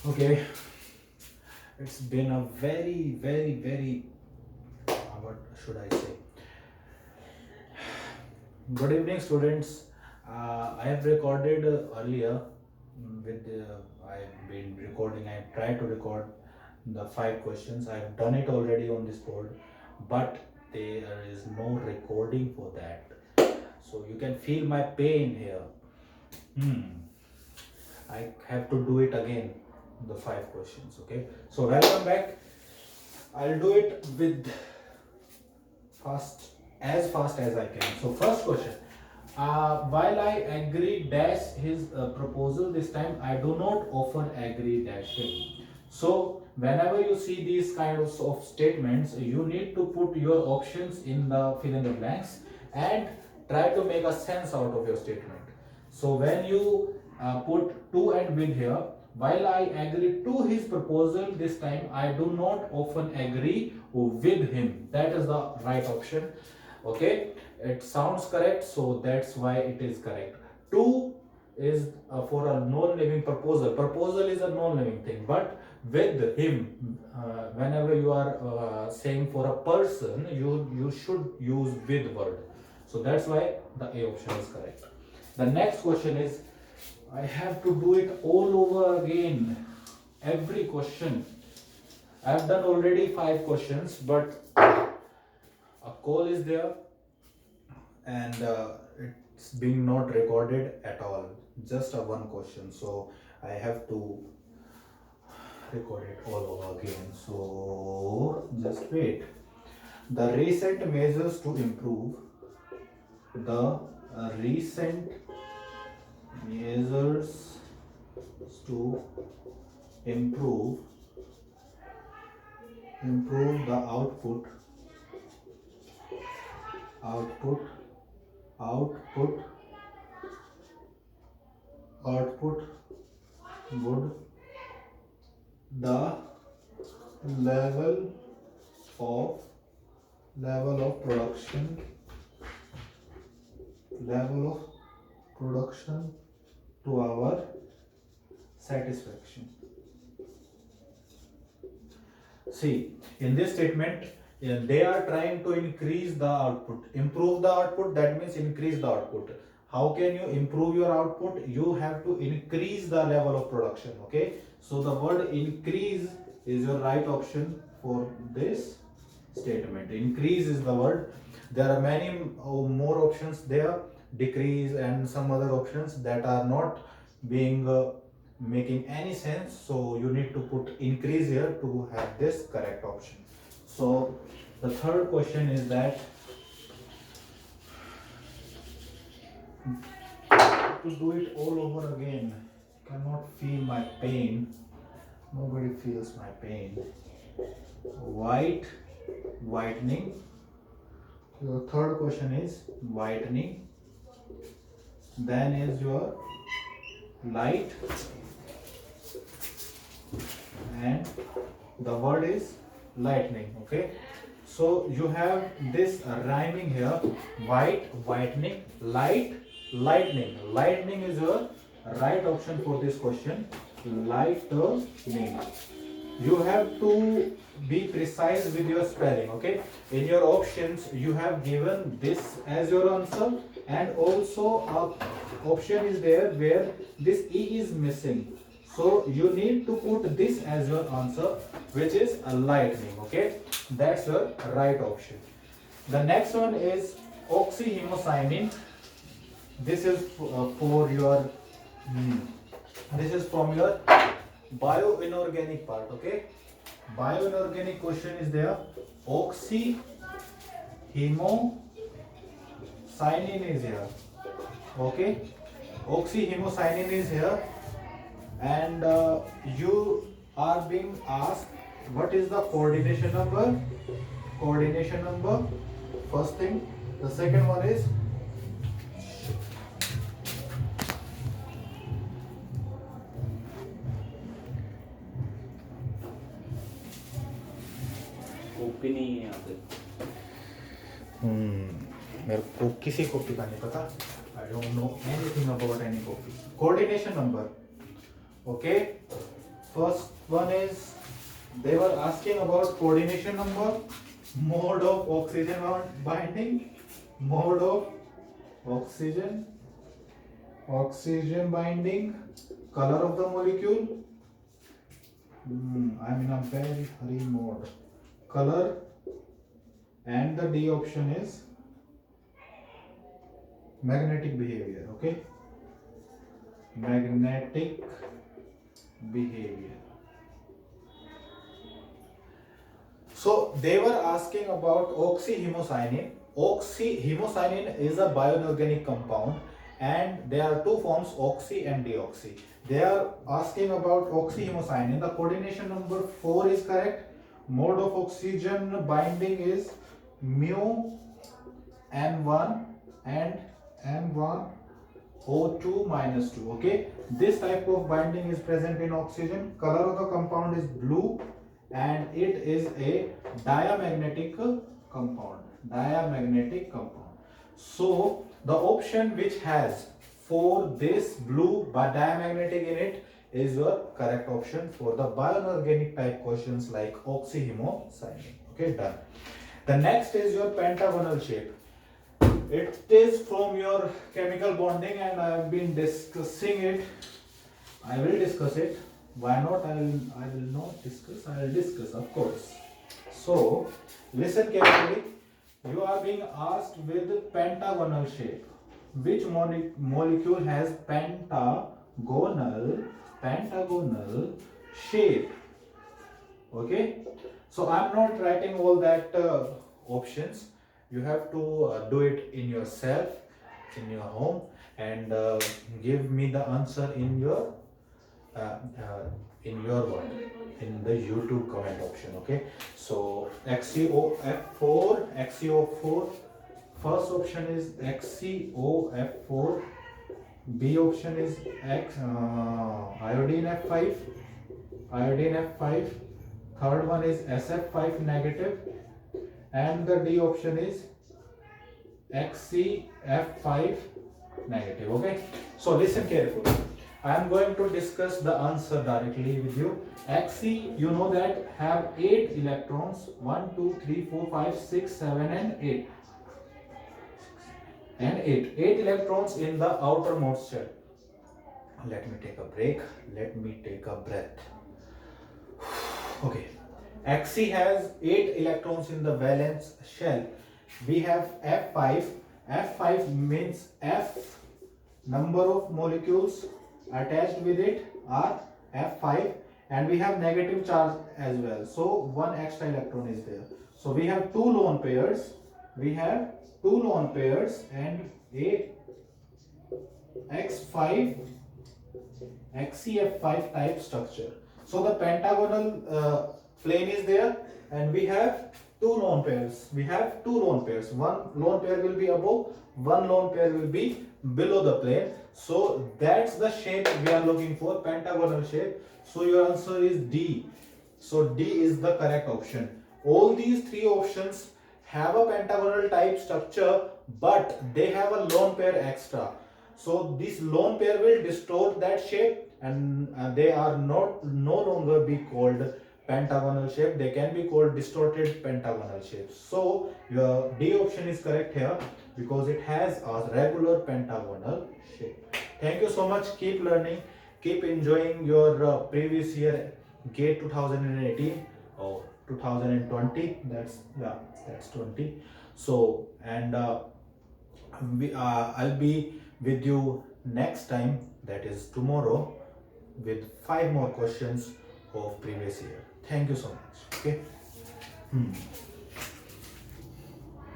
Okay, it's been a very, what should I say? Good evening, students. I have recorded earlier I've been recording, I tried to record the 5 questions. I've done it already on this board, but there is no recording for that. So you can feel my pain here. Hmm. I have to do it again, the 5 questions. Okay. So welcome back. I'll do it with fast as I can. So first question. While I agree dash his proposal this time, I do not often agree dash him. So whenever you see these kinds of statements, you need to put your options in the fill in the blanks and try to make a sense out of your statement. So when you put to and with here, while I agree to his proposal this time, I do not often agree with him. That is the right option. Okay, it sounds correct, so that's why it is correct. To is for a non-living proposal. Proposal is a non-living thing, but with him, whenever you are saying for a person, you should use with word. So that's why the A option is correct. The next question is, I have to do it all over again. Every question. I have done already 5 questions, but a call is there and it's being not recorded at all. Just a one question. So I have to record it all over again. So just wait. The recent measures to improve. The recent measures to improve the output output output would the level of production to our satisfaction. See, in this statement, they are trying to increase the output, improve the output, that means increase the output. How can you improve your output? You have to increase the level of production. Okay, so the word increase is your right option for this statement. Increase is the word. There are many more options there, decrease and some other options that are not being making any sense, so you need to put increase here to have this correct option. So the third question is that to do it all over again, cannot feel my pain, nobody feels my pain. Whitening. Your third question is whitening, then is your light, and the word is lightning. Okay, so you have this rhyming here: white, whitening, light, lightning. Lightning is your right option for this question. Lightning. You have to be precise with your spelling. Okay, in your options you have given this as your answer, and also a option is there where this e is missing, so you need to put this as your answer, which is a lightning. Okay, that's your right option. The next one is oxyhemocyanin. This is for your this is from your bioinorganic part. Okay, bioinorganic question is there. Oxyhemocyanin is here. Okay, oxyhemocyanin is here, and you are being asked what is the coordination number. First thing. The second one is copy नहीं है यहाँ पे। मेरे को किसी copy का नहीं पता. I don't know anything about any copy. Coordination number. Okay. first one is they were asking about coordination number, mode of oxygen binding, mode of oxygen binding, color of the molecule. I'm in a very hurry mode. Color, and the D option is magnetic behavior. Okay, magnetic behavior. So they were asking about oxyhemocyanin. Oxyhemocyanin is a bioinorganic compound, and there are two forms, oxy and deoxy. They are asking about oxyhemocyanin. The coordination number 4 is correct. Mode of oxygen binding is mu N1 and N1 O2 minus 2. Okay, this type of binding is present in oxygen. Color of the compound is blue, and it is a diamagnetic compound. So the option which has for this blue diamagnetic in it is your correct option for the bioinorganic type questions like oxyhemocyanin. Okay, done. The next is your pentagonal shape. It is from your chemical bonding, and I have been discussing it. I will discuss it. Why not? I will not discuss. I will discuss, of course. So listen carefully. You are being asked with pentagonal shape. Which molecule has pentagonal shape? Okay. So I am not writing all that options. You have to do it in yourself, in your home, and give me the answer in your word, in the YouTube comment option. Okay, so XCOF4, first option is XCOF4, B option is iodine F5, third one is SF5 negative, and the D option is XCF5 negative. Okay, so listen carefully. I am going to discuss the answer directly with you. Xc, you know that have 8 electrons, 1 2 3 4 5 6 7 and 8 8 electrons in the outermost shell. Let me take a break, let me take a breath. Okay, Xc has 8 electrons in the valence shell. We have F5 means F number of molecules attached with it are F5, and we have negative charge as well, so one extra electron is there. So we have two lone pairs, and a X5 XCF5 type structure. So the pentagonal plane is there, and we have two lone pairs. One lone pair will be above, one lone pair will be below the plane. So that's the shape we are looking for, pentagonal shape. So your answer is D. So D is the correct option. All these three options have a pentagonal type structure, but they have a lone pair extra. So this lone pair will distort that shape, and they are no longer be called pentagonal shape. They can be called distorted pentagonal shape. So your D option is correct here because it has a regular pentagonal shape. Thank you so much. Keep learning, keep enjoying your previous year GATE 2018 or 2020. That's 20. So, and I'll be with you next time, that is tomorrow, with 5 more questions of previous year. Thank you so much. Okay.